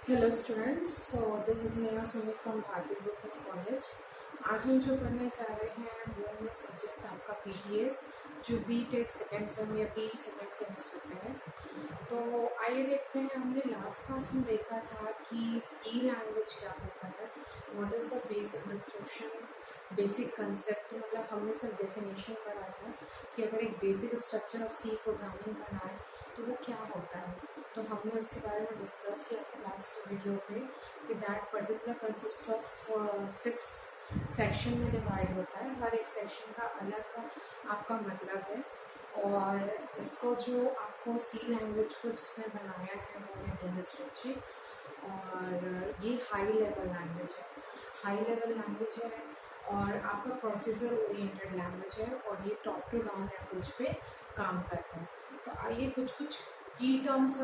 Hello students, so this is Neha Sumit from भारतीय group of college. आज हम जो पढ़ने जा रहे हैं वो है सब्जेक्ट आपका पीटीएस, जो बीटेक सेकेंड सेम या बी सेकेंड सेमेस्टर में है। तो आइए देखते हैं, हमने लास्ट क्लास में देखा था कि सी लैंग्वेज क्या होता है, what is the basic description, basic concept. मतलब हमने सिर्फ डेफिनेशन पढ़ा था कि अगर एक basic structure of C programming बनाए तो वो क्या होता है। तो हमने उसके बारे में डिस्कस किया था लास्ट वीडियो पे कि that particular consist of 6 section में डिवाइड होता है। हर एक सेक्शन का अलग आपका मतलब है, और इसको जो आपको सी लैंग्वेज को जिसने बनाया है वो है डेनिस रिची, और ये हाई लेवल लैंग्वेज है। हाई लेवल लैंग्वेज है और आपका प्रोसेसर ओरिएंटेड लैंग्वेज है, और ये टॉप टू डाउन अप्रोच पे काम करता है। तो आइए कुछ कुछ की टर्म्स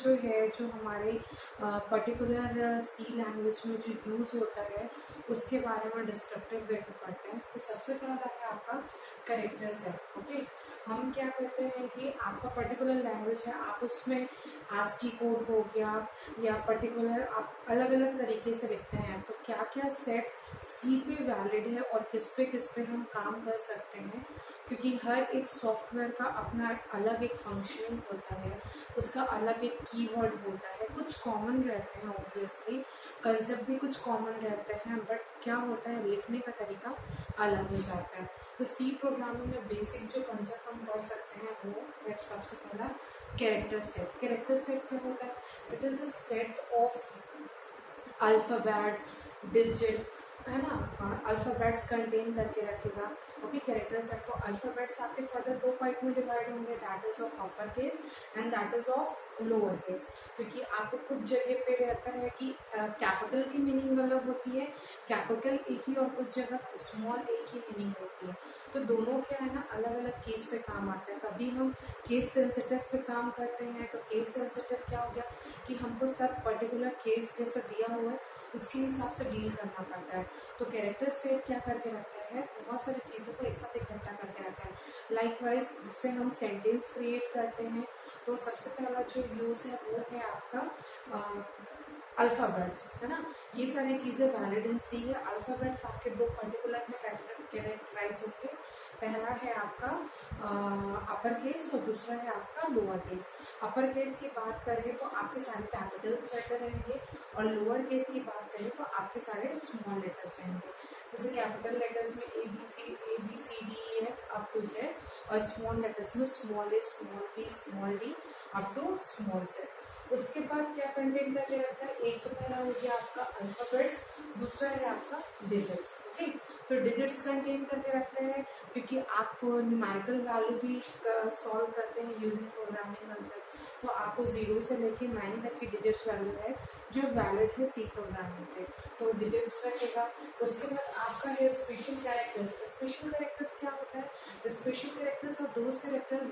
जो है, जो हमारे पर्टिकुलर सी लैंग्वेज में जो यूज़ होता है उसके बारे में डिस्क्रिप्टिव वे पे पढ़ते हैं। तो सबसे पहला है आपका कैरेक्टर सेट। ओके, हम क्या करते हैं कि आपका पर्टिकुलर लैंग्वेज है, आप उसमें आस्की कोड हो गया या पर्टिकुलर आप अलग अलग तरीके से लिखते हैं, तो क्या क्या सेट सी पे वैलिड है और किस पे हम काम कर सकते हैं, क्योंकि हर एक सॉफ्टवेयर का अपना अलग एक फंक्शनिंग होता है, उसका अलग एक कीवर्ड होता है। कुछ कॉमन रहते हैं, ऑब्वियसली कंसेप्ट भी कुछ कॉमन रहते हैं, बट क्या होता है लिखने का तरीका अलग हो जाता है। तो सी प्रोग्रामिंग में बेसिक जो कंसेप्ट हम पढ़ सकते हैं वो है सबसे पहला कैरेक्टर सेट। कैरेक्टर सेट क्या होता है? It is a set of alphabets, digit, है ना, अल्फ़ाबेट्स कंटेन करके रखेगा। Okay, character set. तो अल्फ़ाबेट्स आपके फर्दर दो पार्ट में डिवाइड होंगे, that is of upper case and that is of lower case. क्योंकि आपको कुछ जगह पे रहता है कि कैपिटल की मीनिंग अलग होती है, कैपिटल एक ही, और कुछ जगह स्मॉल एक ही मीनिंग होती है। तो दोनों क्या है ना, अलग अलग चीज़ पे काम आता है। कभी हम केस सेंसिटिव पे काम करते हैं, तो केस सेंसिटिव क्या हो गया कि हमको सब पर्टिकुलर केस जैसा दिया हुआ है उसके हिसाब से डील करना पड़ता है। तो कैरेक्टर सेट क्या करके रखता है, बहुत सारी चीज़ों को एक साथ इकट्ठा करके रखता है। लाइकवाइज जिससे हम सेंटेंस क्रिएट करते हैं, तो सबसे पहला जो यूज़ है वो है आपका अल्फ़ाबेट्स, है ना। ये सारी चीज़ें वैलिड इन सी है। अल्फ़ाबेट्स आपके दो पर्टिकुलर में कैरेक्टराइज होंगे। पहला है आपका अपर केस और दूसरा है आपका लोअर केस। अपर केस की बात करें तो आपके सारे कैपिटल्स लेटर रहेंगे, और लोअर केस की बात करें तो आपके सारे स्मॉल लेटर्स रहेंगे। जैसे कैपिटल लेटर्स में A B C D E F up to Z, और स्मॉल लेटर्स में small A, small B, small D up to small Z. उसके बाद क्या कंटेन करके रखता है, एक तो पहला हो गया आपका अल्फाबेट्स, दूसरा है आपका डिजिट्स। ओके, तो डिजिट्स कंटेन करके रखते हैं क्योंकि आप न्यूमेरिकल वैल्यू भी सॉल्व करते हैं यूजिंग प्रोग्रामिंग कंसेप्ट। तो आपको 0 से लेके 9 तक की डिजिट्स वैल्यू है जो वैलिड है सी प्रोग्रामिंग पे, तो डिजिट्स रखेगा। उसके बाद आपका है स्पेशल कैरेक्टर्स। स्पेशल कैरेक्टर्स क्या होता है? Special characters are those character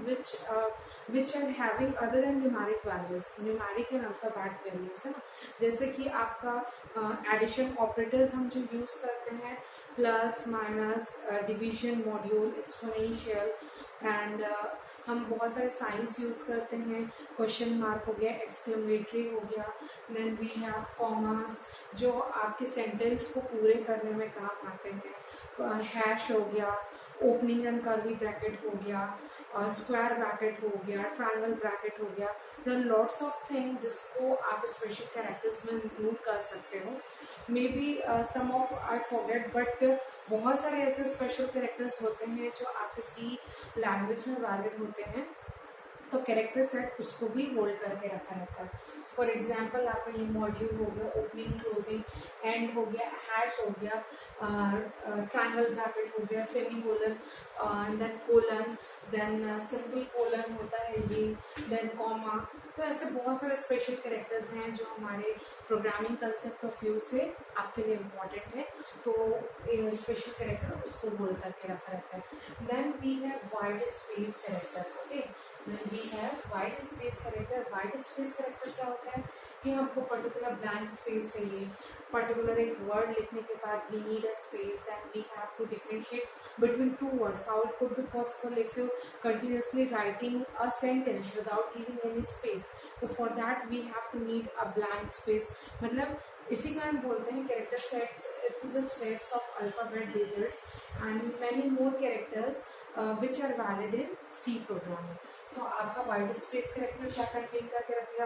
which are having other than numeric values, numeric and alphabet values, है ना। जैसे कि आपका एडिशन ऑपरेटर्स हम जो यूज़ करते हैं, plus minus, division, module, exponential, and हम बहुत सारे साइंस यूज़ करते हैं। क्वेश्चन मार्क हो गया, एक्सक्लेमेटरी हो गया, देन वी हैव कॉमास जो आपके सेंटेंस को पूरे करने में काम आते हैं। हैश हो गया, ओपनिंग एंड कर्ली ब्रैकेट हो गया, स्क्वायर ब्रैकेट हो गया, ट्रायंगल ब्रैकेट हो गया। देयर लॉट्स ऑफ थिंग जिसको आप स्पेशल कैरेक्टर्स में इंक्लूड कर सकते हो। Maybe some of I forget, but बहुत सारे ऐसे स्पेशल कैरेक्टर्स होते हैं जो आप किसी लैंग्वेज में वैलिड होते हैं, तो कैरेक्टर सेट उसको भी होल्ड करके रखा रहता है। फॉर एग्जाम्पल आपका ये मॉड्यूल हो गया, ओपनिंग, क्लोजिंग, एंड हो गया, हैश हो गया, ट्रायंगल ब्रैकेट हो गया, semicolon, then colon, then simple colon होता है ये, देन कॉमा। तो ऐसे बहुत सारे स्पेशल कैरेक्टर्स हैं जो हमारे प्रोग्रामिंग कंसेप्ट ऑफ व्यू से आपके लिए इम्पॉर्टेंट है। तो स्पेशल कैरेक्टर उसको होल्ड करके रखा रहता है। Then we have wide space character. Okay, then we have white space character। white space character क्या होता है? कि हमको पर्टिकुलर ब्लैंक स्पेस चाहिए, पर्टिकुलर एक वर्ड लिखने के बाद we need a space, then we have to differentiate between two words. How it could be possible if you continuously writing a sentence without giving any space? So for that we have to need a blank space. मतलब इसी कारण बोलते हैं character sets, it is a sets of alphabet digits and many more characters which are valid in C programming. तो आपका white space character क्या contain करके रखेगा?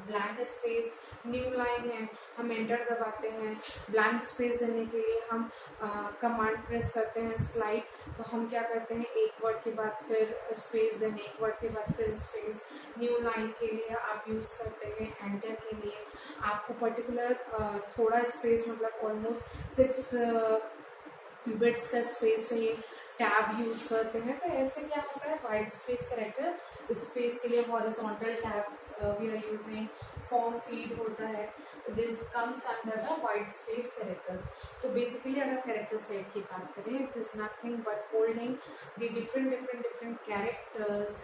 Blank space. न्यू लाइन है, हम एंटर दबाते हैं. ब्लैंक स्पेस देने के लिए हम कमांड प्रेस करते हैं स्लाइड. तो हम क्या करते हैं, एक वर्ड के बाद फिर स्पेस, देन एक वर्ड के बाद फिर स्पेस. न्यू लाइन के लिए आप यूज करते हैं एंटर के लिए. आपको पर्टिकुलर थोड़ा स्पेस मतलब ऑलमोस्ट 6 बिट्स का स्पेस चाहिए, टैब यूज करते हैं. तो ऐसे क्या होता है, वाइट स्पेस करेक्टर स्पेस के लिए horizontal tab we are using. Form feed होता है, this comes under the white space characters. तो बेसिकली अगर करेक्टर सेट की बात करें, it is nothing but holding the different characters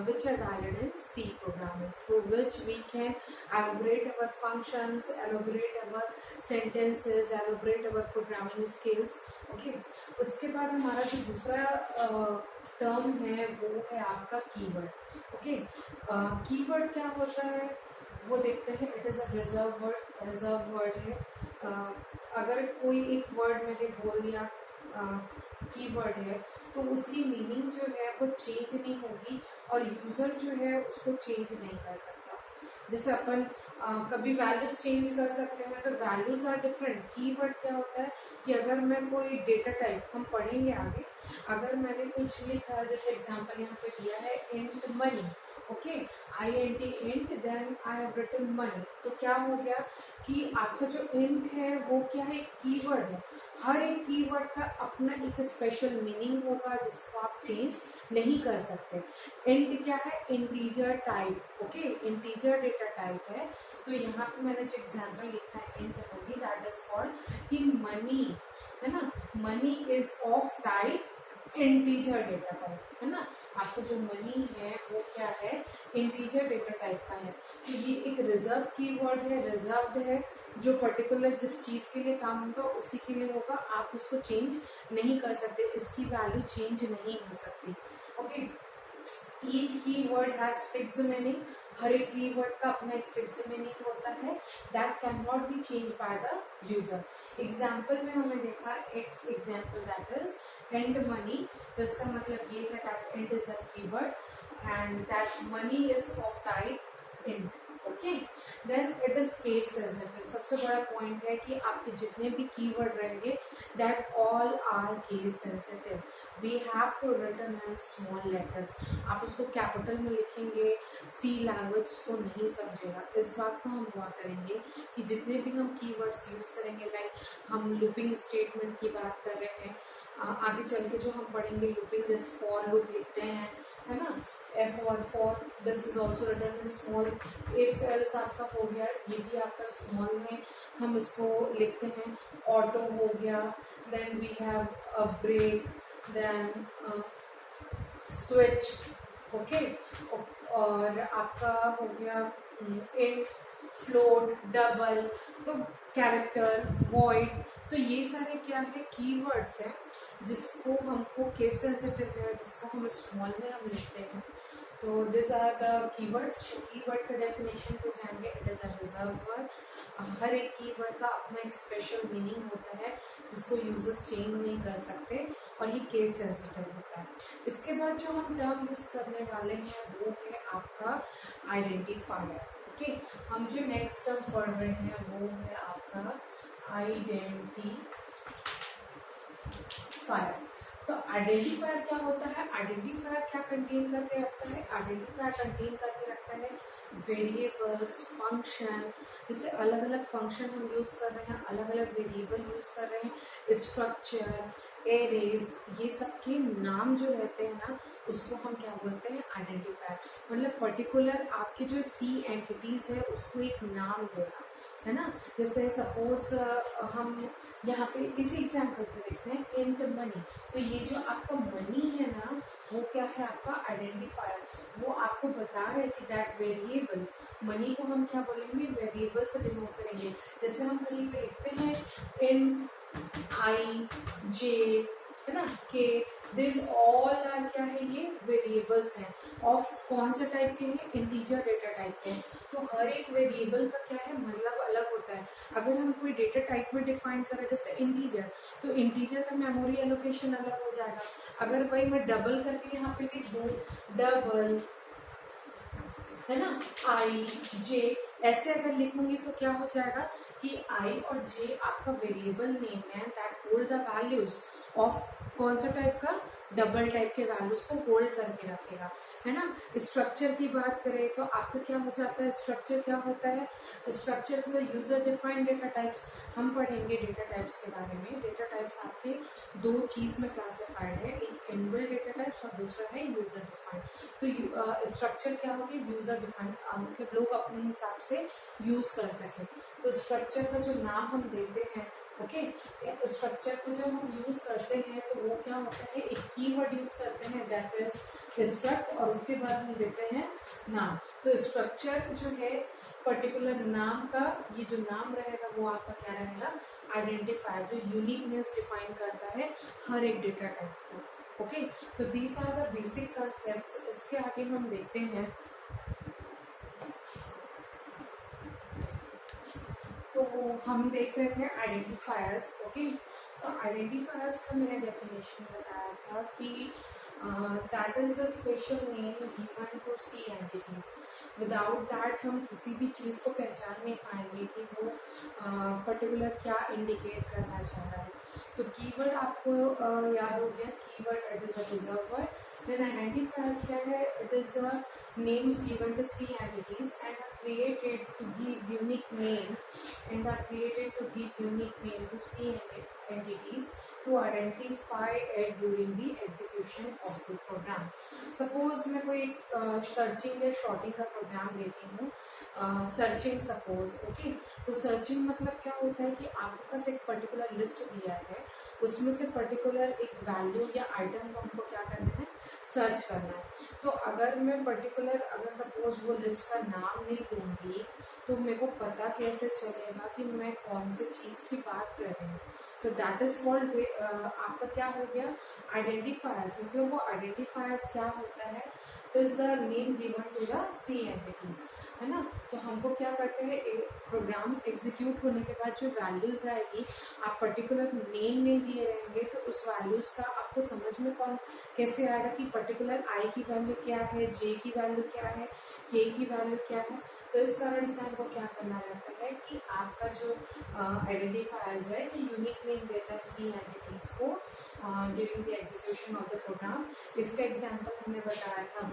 which are valid in C programming, through which we can elaborate our functions, elaborate our sentences, elaborate our programming skills. Okay, उसके बाद हमारा जो दूसरा term है वो है आपका कीवर्ड. ओके, कीवर्ड क्या होता है वो देखते हैं. It is a reserved word है. अगर कोई एक वर्ड मैंने बोल दिया कीवर्ड है तो उसकी मीनिंग जो है वो चेंज नहीं होगी और यूज़र जो है उसको चेंज नहीं कर सकता. जैसे अपन कभी वैल्यूज चेंज कर सकते हैं, तो वैल्यूज आर डिफरेंट. कीवर्ड क्या होता है कि अगर मैं कोई डेटा टाइप, हम पढ़ेंगे आगे, अगर मैंने कुछ लिखा, जैसे एग्जांपल यहाँ पे दिया है int money. Okay, INT int, then I have written money. तो क्या हो गया कि आपका जो इंट है वो क्या है, कीवर्ड है. हर एक कीवर्ड का अपना एक स्पेशल मीनिंग होगा जिसको आप चेंज नहीं कर सकते. इंट क्या है, integer type. Okay, integer data type है. तो यहाँ पे मैंने जो एग्जांपल लिखा है int money, that is called कि मनी है ना, money is of type integer data type, है ना. आपको जो मनी है वो क्या है, इंटीजर डेटा टाइप का है. तो ये एक रिजर्व कीवर्ड है, रिजर्व्ड है, जो पर्टिकुलर जिस चीज़ के लिए काम होगा उसी के लिए होगा. आप उसको चेंज नहीं कर सकते, इसकी वैल्यू चेंज नहीं हो सकती. Okay, each keyword has fixed meaning. हर एक कीवर्ड का अपना एक फिक्स्ड मीनिंग होता है, that can not be change by the user. Example में हमने देखा x example, that is and money. तो इसका मतलब ये है that and is a keyword and that money is of type int. Okay, then it is case sensitive. सबसे बड़ा पॉइंट है कि आपके जितने भी कीवर्ड रहेंगे that all are case sensitive. We have to written in small letters. आप उसको कैपिटल में लिखेंगे, सी लैंग्वेज उसको नहीं समझेगा. इस बात को हम हुआ करेंगे कि जितने भी हम कीवर्ड्स यूज करेंगे, लाइक हम लूपिंग स्टेटमेंट की बात कर रहे हैं, आगे चल के जो हम पढ़ेंगे लूपिंग, जैसे फॉर लूप लिखते हैं, है ना. for this is also written in small. if else आपका हो गया, ये भी आपका स्मॉल में हम इसको लिखते हैं. ऑटो हो गया, then we have a break, then switch. Okay, और आपका हो गया इंट, फ्लोट, डबल, तो कैरेक्टर, वॉइड. तो ये सारे क्या है, कीवर्ड्स हैं जिसको हमको केस सेंसिटिव है, जिसको हम स्मॉल में हम लिखते हैं. तो this are the keywords. Keyword का डेफिनेशन पे जाएंगे. It is a reserved word. हर एक कीवर्ड का अपना एक स्पेशल मीनिंग होता है जिसको यूजर्स चेंज नहीं कर सकते और ये केस सेंसिटिव होता है. इसके बाद जो हम टर्म यूज करने वाले हैं वो है आपका आइडेंटिफायर. ओके, हम जो नेक्स्ट टर्म पढ़ रहे हैं वो है आपका आइडेंटिफायर. तो आइडेंटिफायर क्या होता है, आइडेंटिफायर क्या कंटेन करके रखता है, आइडेंटिफायर कंटेन करके रखता है वेरिएबल्स, फंक्शन. जैसे अलग अलग फंक्शन हम यूज कर रहे हैं, अलग अलग वेरिएबल यूज कर रहे हैं, स्ट्रक्चर, एरेज, ये सब के नाम जो रहते हैं ना उसको हम क्या बोलते हैं, आइडेंटिफायर. मतलब पर्टिकुलर आपके जो सी एंटिटीज है उसको एक नाम देना, है ना. जैसे सपोज हम यहाँ पे इसी एग्जाम्पल पे देखते हैं इंट मनी. तो ये जो आपका मनी है ना वो क्या है, आपका आइडेंटिफायर. वो आपको बता रहे हैं कि दैट वेरिएबल, मनी को हम क्या बोलेंगे, वेरिएबल से डिनोट करेंगे। जैसे हम कहीं पे लिखते हैं इन आई जे, है ना, के, दिस ऑल आर क्या है, ये वेरिएबल्स हैं। ऑफ कौन से टाइप के हैं, इंटीजर डेटा टाइप के हैं। तो हर एक वेरिएबल का क्या है, मतलब अलग होता है। अगर हम कोई डेटा टाइप में डिफाइन करें जैसे इंटीजर, तो इंटीजर का मेमोरी एलोकेशन अलग हो जाएगा। अगर वही मैं डबल करके यहाँ पे लिख दूँ, डबल, है ना, आई जे, ऐसे अगर लिखूंगी तो क्या हो जाएगा कि आई और जे आपका वेरिएबल नेम है that hold the values of कौन सा टाइप का, डबल टाइप के वैल्यूज को होल्ड करके रखेगा, है ना। स्ट्रक्चर की बात करें तो आपका क्या हो जाता है, स्ट्रक्चर क्या होता है, structure is a user defined data types. हम पढ़ेंगे डेटा टाइप्स के बारे में। डेटा टाइप्स आपके दो चीज में क्लासिफाइड है, एक इनबिल्ट डेटा टाइप्स और दूसरा है यूजर डिफाइंड। तो स्ट्रक्चर क्या हो गया, यूजर डिफाइंड, मतलब लोग अपने हिसाब से यूज कर सके। तो स्ट्रक्चर का जो नाम हम देते हैं, ओके, स्ट्रक्चर को जब हम यूज करते हैं तो वो क्या होता है, एक कीवर्ड यूज करते हैं दैट इज स्ट्रक्ट, और उसके बाद हम देते हैं नाम। तो स्ट्रक्चर जो है पर्टिकुलर नाम का, ये जो नाम रहेगा वो आपका क्या रहेगा, आइडेंटिफायर, जो यूनिकनेस डिफाइन करता है हर एक डेटा टाइप को। ओके, तो these are the basic concepts. इसके आगे हम देखते हैं, तो हम देख रहे थे आइडेंटिफायर्स। ओके, तो आइडेंटिफायर्स का मैंने डेफिनेशन बताया था कि that is the special name given to C entities. Without that हम किसी भी चीज़ को पहचान नहीं पाएंगे कि वो पर्टिकुलर क्या इंडिकेट करना चाह रहा है। तो कीवर्ड आपको याद हो गया, keyword it is a reserved word. Then identifiers क्या है, it is the names given to C entities and are created to give unique name to C entities to identify it during the execution of the program. Suppose मैं कोई searching या shorting का programme लेती हूँ, searching suppose, okay. तो searching मतलब क्या होता है कि आपके पास एक पर्टिकुलर लिस्ट दिया है, उसमें से पर्टिकुलर एक वैल्यू या आइटम को हमको क्या करना है, सर्च करना है। तो अगर मैं पर्टिकुलर, अगर सपोज वो लिस्ट का नाम नहीं दूंगी तो मेरे को पता कैसे चलेगा कि मैं कौन सी चीज़ की बात कर रही हूँ। तो दैट इज कॉल्ड, आपका क्या हो गया, आइडेंटिफायर्स। मतलब वो आइडेंटिफायर्स क्या होता है, is the name given to the C entities, है ना। तो हमको क्या करते हैं, प्रोग्राम एग्जीक्यूट होने के बाद जो वैल्यूज आएगी, आप पर्टिकुलर नेम नहीं दिए रहेंगे तो उस वैल्यूज का आपको समझ में कैसे आएगा कि पर्टिकुलर आई की वैल्यू क्या है, जे की वैल्यू क्या है, के की वैल्यू क्या है। तो इस कारण से हमको क्या करना रहता है कि आपका जो आइडेंटिफायर्स है ये यूनिक नेम देता है सी एंटिटीज को during the execution of the program. इसका एग्जांपल हमने बताया था,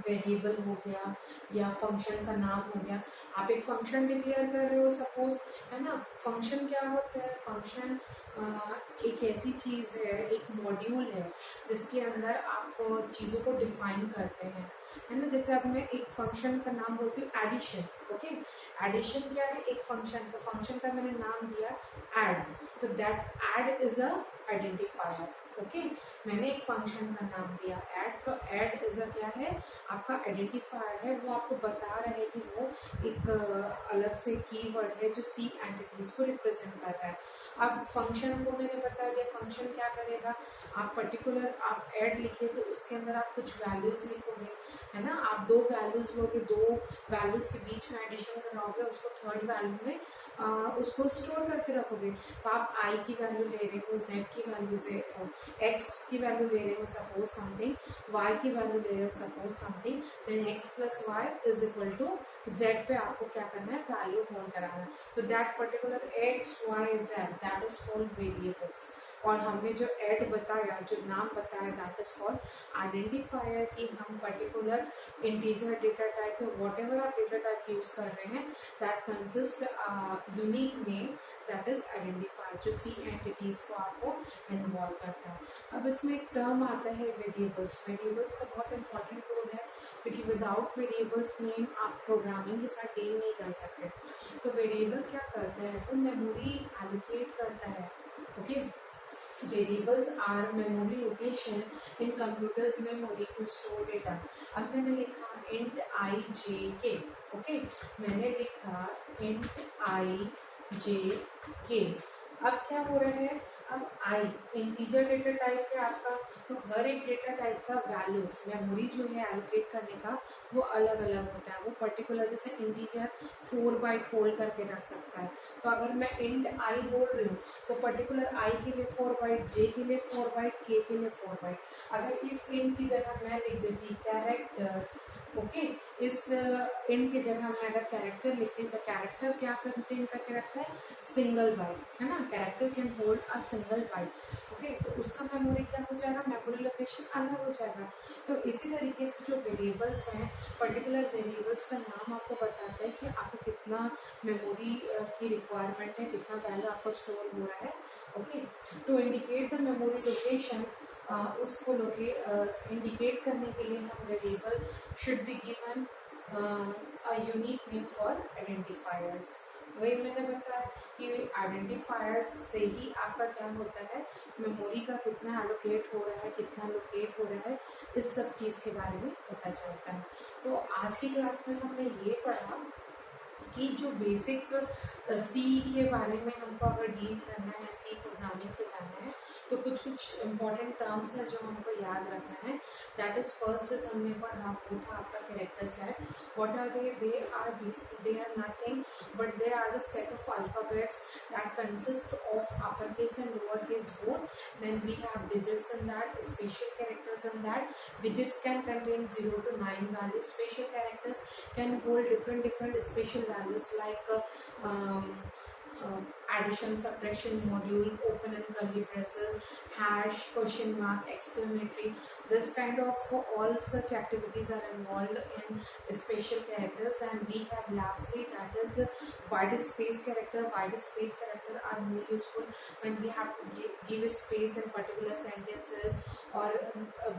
वेरिएबल हो गया या फंक्शन का नाम हो गया। आप एक फंक्शन डिक्लेयर कर रहे हो सपोज, है ना। फंक्शन क्या होता है, फंक्शन एक ऐसी चीज है, एक मॉड्यूल है जिसके अंदर आप चीज़ों को डिफाइन करते हैं, है ना। जैसे अब मैं एक फंक्शन का नाम बोलती हूँ एडिशन, ओके। एडिशन क्या है, एक फंक्शन, तो फंक्शन का मैंने नाम दिया ऐड, तो that add is a identifier, okay. मैंने एक फंक्शन का नाम दिया ऐड, तो ऐड इज अ क्या है, आपका आइडेंटिफायर है। वो आपको बता रहा है कि वो एक अलग से कीवर्ड है जो सी एंटिटीज को रिप्रेजेंट कर रहा है। अब फंक्शन को मैंने बता दिया, फंक्शन क्या करेगा, आप पर्टिकुलर आप ऐड लिखे तो उसके अंदर आप कुछ वैल्यूज लिखोगे, है ना। आप दो वैल्यूज लोगे, दो वैल्यूज के बीच में एडिशन कराओगे, उसको थर्ड वैल्यू में उसको स्टोर करके रखोगे। तो आप आई की वैल्यू ले रहे हो, जेड की वैल्यू से एक्स की वैल्यू ले रहे हो सपोज समथिंग, वाई की वैल्यू ले रहे हो suppose something, then X plus Y is equal to Z पे आपको क्या करना है, वैल्यू होल्ड कराना है। तो that particular X Y Z that is called variables. और हमने जो ऐड बताया, जो नाम बताया, दैट इज कॉल्ड आइडेंटिफायर, कि हम पर्टिकुलर इंटीजर डेटा टाइप में वॉट एवर आप डेटा टाइप यूज कर रहे हैं that consist unique name that is identifier, जो सी एंटिटीज को आपको इन्वॉल्व करता है। अब इसमें एक टर्म आता है वेरिएबल्स। वेरिएबल्स का बहुत इंपॉर्टेंट रोल है क्योंकि विदाउट वेरिएबल्स नेम आप प्रोग्रामिंग के साथ डील नहीं कर सकते। तो वेरिएबल क्या करता है, तो मेमोरी एलोकेट करता है, okay. Variables are memory location in computer's memory to store data. अब मैंने लिखा इंट आई जे के, ओके, मैंने लिखा इंट आई जे के। अब क्या हो रहा है, अब आई इंटीजर डेटा टाइप है आपका, तो हर एक डेटा टाइप का वैल्यू मेमोरी जो है एलोकेट करने का वो अलग अलग होता है। वो पर्टिकुलर जैसे इंटीजर 4 बाइट होल्ड करके रख सकता है, तो अगर मैं इंट आई बोल रही हूँ तो पर्टिकुलर आई के लिए 4 बाइट, जे के लिए 4 बाइट, के लिए 4 बाइट। अगर इस इंट की जगह मैं लिख देती कैरेक्टर, ओके, इस इंट की जगह मैं अगर कैरेक्टर लिखती हूँ तो कैरेक्टर क्या कंटेन करके रखता है, सिंगल बाइट, है ना, character can hold a single byte, okay, तो उसका मेमोरी क्या हो जाएगा, मेमोरी लोकेशन अलग हो जाएगा। तो इसी तरीके से जो वेरिएबल्स हैं, पर्टिकुलर वेरिएबल्स का नाम आपको बताता है कि आपको कितना मेमोरी की रिक्वायरमेंट है, कितना वैल्यू आपको स्टोर हो रहा है, okay. To indicate the memory location, उसको इंडिकेट करने के लिए हम variable should be given a unique name for identifiers. वही मैंने बताया कि आइडेंटिफायर्स से ही आपका क्या होता है, मेमोरी का कितना एलोकेट हो रहा है, कितना लोकेट हो रहा है, इस सब चीज़ के बारे में पता चलता है। तो आज की क्लास में हमने ये पढ़ा कि जो बेसिक सी के बारे में हमको अगर डील करना है, सी प्रोग्रामिंग पे जाना है, तो कुछ कुछ इम्पॉर्टेंट टर्म्स हैं जो हमको याद रखना है। दैट इज फर्स्ट इज हमने पढ़ा वो था आपका character set. What are they are nothing but they are the set of alphabets that consist of upper case and lower case both. Then we have digits in that, special characters in that. Digits can contain 0 to 9 values. Special characters can hold different special values like addition, subtraction, module, open and curly braces, hash, question mark, exclamatory. This kind of all such activities are involved in special characters. And we have lastly that is wide space character. Wide space character are more useful when we have to give space in particular sentences, और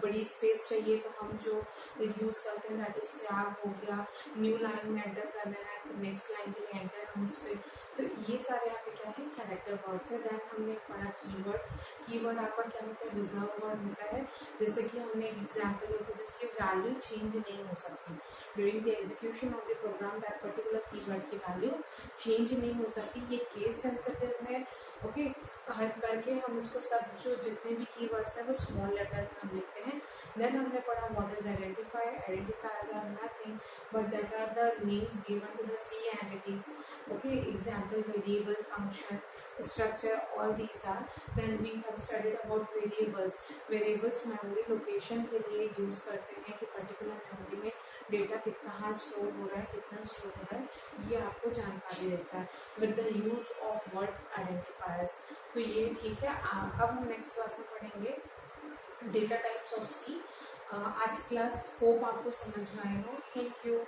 बड़ी space चाहिए तो हम जो use करते हैं that is tab हो गया। न्यू लाइन में एंटर करना है तो नेक्स्ट लाइन के लिए एंटर हम इस पर, तो ये सारे यहाँ पे क्या है, कैरेक्टर वर्ड्स है। दैन हमने पढ़ा कीवर्ड। कीवर्ड आपका क्या होता है, रिजर्व वर्ड होता है। जैसे कि हमने एक एग्जाम्पल देखा जिसकी वैल्यू चेंज नहीं हो सकती during the execution of the program, that particular keyword की वैल्यू चेंज नहीं हो सकती। ये केस सेंसिटिव है, ओके। हर करके हम इसको सब जो जितने भी कीवर्ड्स हैं वो स्मॉल लेटर में हम लिखते हैं। देन हमने पढ़ा what is identifier. Identifiers are nothing but that are the names given to the C entities, okay, example variable, function, structure, all these are. Then we have studied about variables. Variables memory location के लिए use करते हैं कि particular memory में data कितना store हो रहा है, कितना स्टोर हो रहा है, ये आपको जानकारी देता है with the use of word identifiers. तो ये ठीक है। अब हम नेक्स्ट क्लास में पढ़ेंगे डेटा टाइप्स ऑफ सी। आज क्लास होप आपको समझ में आए हो। Thank you.